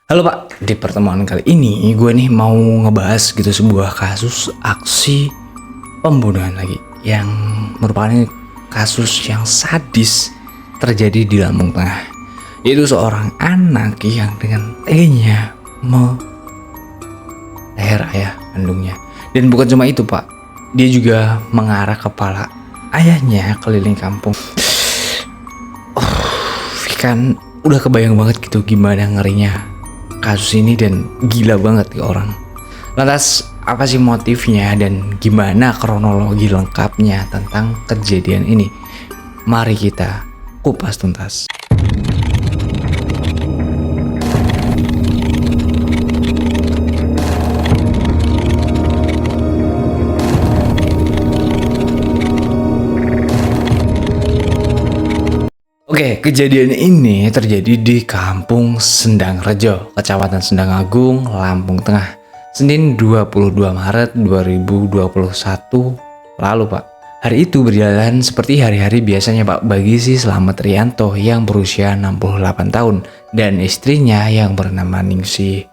Halo Pak, di pertemuan kali ini gue nih mau ngebahas gitu sebuah kasus aksi pembunuhan lagi yang merupakan kasus yang sadis terjadi di Lampung Tengah. Yaitu seorang anak yang dengan teganya meleher ayah kandungnya. Dan bukan cuma itu Pak, dia juga mengarah kepala ayahnya keliling kampung. Kan udah kebayang banget gitu gimana ngerinya kasus ini dan gila banget ke orang. Lantas apa sih motifnya dan gimana kronologi lengkapnya tentang kejadian ini? Mari kita kupas tuntas. Oke, kejadian ini terjadi di Kampung Sendang Rejo, Kecamatan Sendang Agung, Lampung Tengah, Senin 22 Maret 2021 lalu Pak. Hari itu berjalan seperti hari-hari biasanya Pak bagi si Slamet Rianto yang berusia 68 tahun dan istrinya yang bernama Ningsih.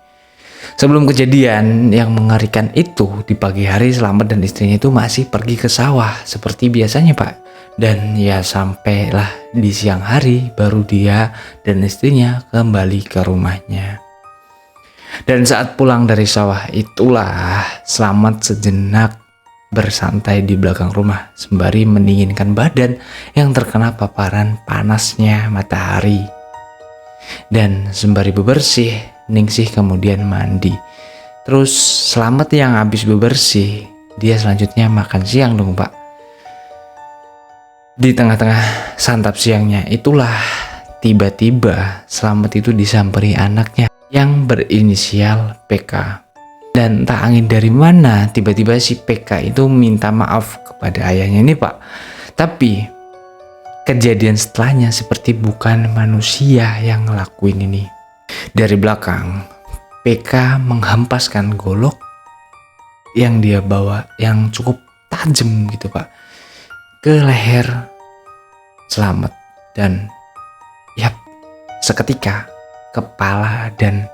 Sebelum kejadian yang mengerikan itu, di pagi hari Slamet dan istrinya itu masih pergi ke sawah seperti biasanya Pak. Dan ya sampailah di siang hari baru dia dan istrinya kembali ke rumahnya. Dan saat pulang dari sawah itulah Slamet sejenak bersantai di belakang rumah sembari mendinginkan badan yang terkena paparan panasnya matahari. Dan sembari bebersih, Ningsih kemudian mandi. Terus Slamet yang habis bebersih, dia selanjutnya makan siang dong Pak. Di tengah-tengah santap siangnya itulah tiba-tiba Slamet itu disamperi anaknya yang berinisial PK. Dan tak angin dari mana tiba-tiba si PK itu minta maaf kepada ayahnya ini Pak. Tapi kejadian setelahnya seperti bukan manusia yang ngelakuin ini. Dari belakang PK menghempaskan golok yang dia bawa yang cukup tajam gitu Pak ke leher Slamet dan yap, seketika kepala dan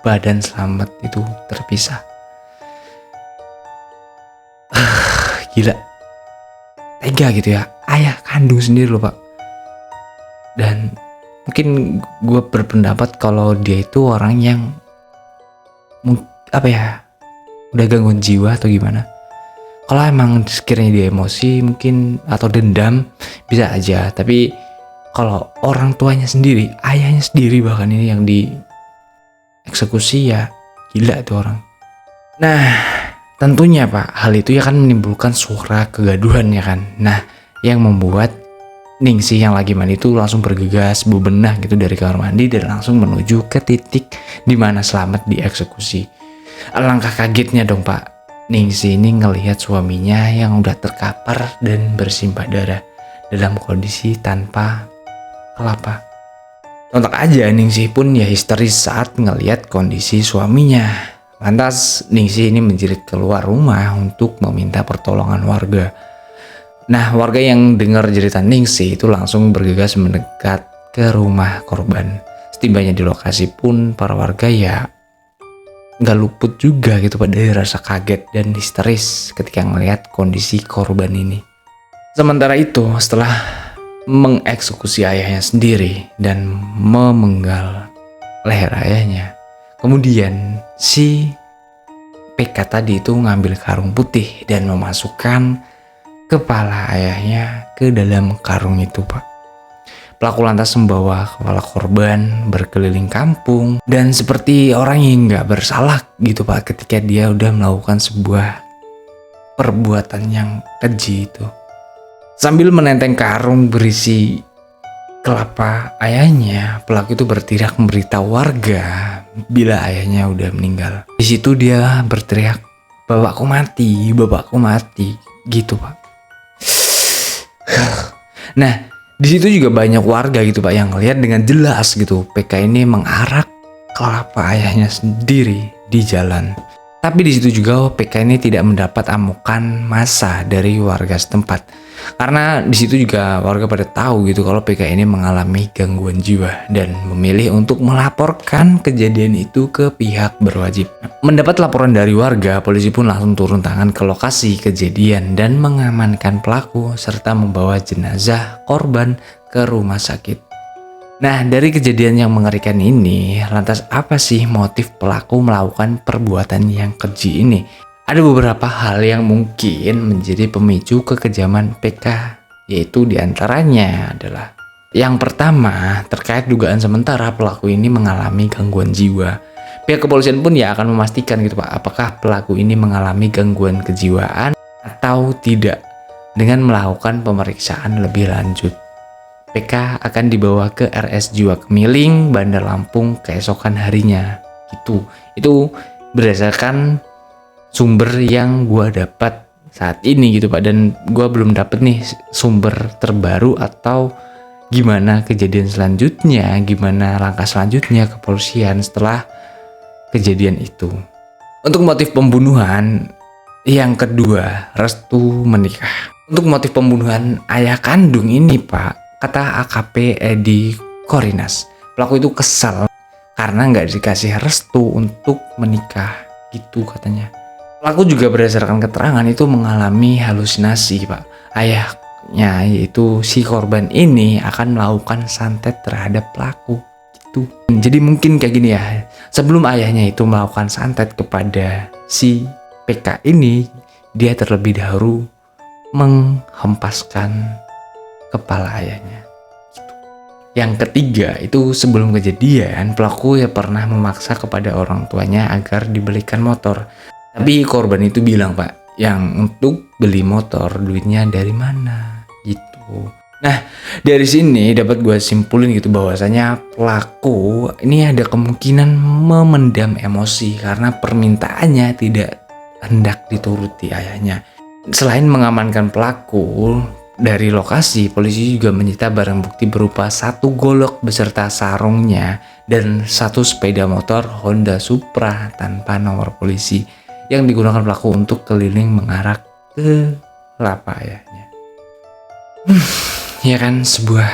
badan Slamet itu terpisah. Gila, tega gitu ya, ayah kandung sendiri loh Pak. Dan mungkin gue berpendapat kalau dia itu orang yang udah gangguan jiwa atau gimana. Kalau emang sekiranya dia emosi mungkin atau dendam bisa aja. Tapi kalau orang tuanya sendiri, ayahnya sendiri bahkan ini yang dieksekusi ya gila tuh orang. Nah tentunya Pak, hal itu ya kan menimbulkan suara kegaduhan ya kan. Nah yang membuat Ningsih yang lagi mandi itu langsung bergegas bebenah gitu dari kamar mandi dan langsung menuju ke titik di mana Slamet dieksekusi. Alangkah kagetnya dong Pak, Ningsih ini ngelihat suaminya yang udah terkapar dan bersimbah darah dalam kondisi tanpa kelapa. Sontak aja Ningsih pun ya histeris saat ngelihat kondisi suaminya. Lantas Ningsih ini menjerit keluar rumah untuk meminta pertolongan warga. Nah warga yang dengar jeritan Ningsih itu langsung bergegas mendekat ke rumah korban. Setibanya di lokasi pun para warga ya nggak luput juga gitu pada rasa kaget dan histeris ketika melihat kondisi korban ini. Sementara itu setelah mengeksekusi ayahnya sendiri dan memenggal leher ayahnya, kemudian si PK tadi itu ngambil karung putih dan memasukkan kepala ayahnya ke dalam karung itu Pak. Pelaku lantas membawa kepala korban berkeliling kampung dan seperti orang yang nggak bersalah gitu Pak ketika dia udah melakukan sebuah perbuatan yang keji itu. Sambil menenteng karung berisi kelapa ayahnya, pelaku itu berteriak memberitahu warga bila ayahnya udah meninggal. Di situ dia berteriak, bapakku mati gitu Pak. Nah di situ juga banyak warga gitu Pak yang ngelihat dengan jelas gitu PK ini mengarak kelapa ayahnya sendiri di jalan. Tapi di situ juga PK ini tidak mendapat amukan massa dari warga setempat. Karena di situ juga warga pada tahu gitu kalau PK ini mengalami gangguan jiwa dan memilih untuk melaporkan kejadian itu ke pihak berwajib. Mendapat laporan dari warga, polisi pun langsung turun tangan ke lokasi kejadian dan mengamankan pelaku serta membawa jenazah korban ke rumah sakit. Nah, dari kejadian yang mengerikan ini, lantas apa sih motif pelaku melakukan perbuatan yang keji ini? Ada beberapa hal yang mungkin menjadi pemicu kekejaman PK, yaitu diantaranya adalah yang pertama, terkait dugaan sementara pelaku ini mengalami gangguan jiwa. Pihak kepolisian pun ya akan memastikan gitu Pak, apakah pelaku ini mengalami gangguan kejiwaan atau tidak dengan melakukan pemeriksaan lebih lanjut. PK akan dibawa ke RS Jiwa Kemiling, Bandar Lampung keesokan harinya. Gitu. Itu berdasarkan sumber yang gua dapat saat ini gitu Pak, dan gua belum dapat nih sumber terbaru atau gimana kejadian selanjutnya, gimana langkah selanjutnya kepolisian setelah kejadian itu. Untuk motif pembunuhan yang kedua, restu menikah. Untuk motif pembunuhan ayah kandung ini Pak, kata AKP Edi Korinas, pelaku itu kesal karena nggak dikasih restu untuk menikah, gitu katanya. Pelaku juga berdasarkan keterangan itu mengalami halusinasi Pak. Ayahnya yaitu si korban ini akan melakukan santet terhadap pelaku, gitu. Jadi mungkin kayak gini ya, sebelum ayahnya itu melakukan santet kepada si PK ini, dia terlebih dahulu menghempaskan kepala ayahnya. Yang ketiga itu sebelum kejadian pelaku ya pernah memaksa kepada orang tuanya agar dibelikan motor. Tapi korban itu bilang Pak, yang untuk beli motor duitnya dari mana gitu. Nah dari sini dapat gue simpulin gitu bahwasanya pelaku ini ada kemungkinan memendam emosi karena permintaannya tidak hendak dituruti ayahnya. Selain mengamankan pelaku dari lokasi, polisi juga menyita barang bukti berupa 1 golok beserta sarungnya dan 1 sepeda motor Honda Supra tanpa nomor polisi yang digunakan pelaku untuk keliling mengarak ke kelapa ayahnya. Ya kan, sebuah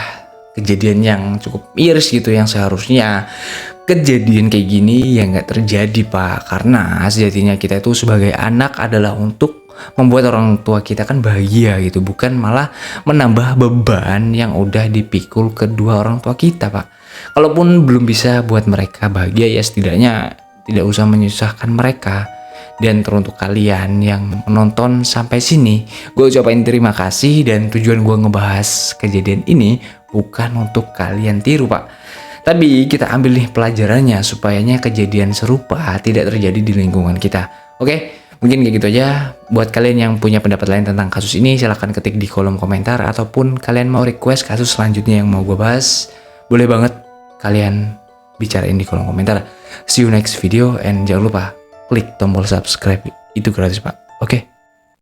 kejadian yang cukup miris gitu, yang seharusnya kejadian kayak gini ya nggak terjadi Pak, karena sejatinya kita itu sebagai anak adalah untuk membuat orang tua kita kan bahagia gitu, bukan malah menambah beban yang udah dipikul kedua orang tua kita Pak. Kalaupun belum bisa buat mereka bahagia ya setidaknya tidak usah menyusahkan mereka. Dan teruntuk kalian yang menonton sampai sini, gue ucapin terima kasih, dan tujuan gue ngebahas kejadian ini bukan untuk kalian tiru Pak, tapi kita ambil nih pelajarannya supayanya kejadian serupa tidak terjadi di lingkungan kita. Oke? Mungkin kayak gitu aja. Buat kalian yang punya pendapat lain tentang kasus ini, silahkan ketik di kolom komentar. Ataupun kalian mau request kasus selanjutnya yang mau gue bahas, boleh banget kalian bicarain di kolom komentar. See you next video, and jangan lupa klik tombol subscribe, itu gratis Pak. Oke?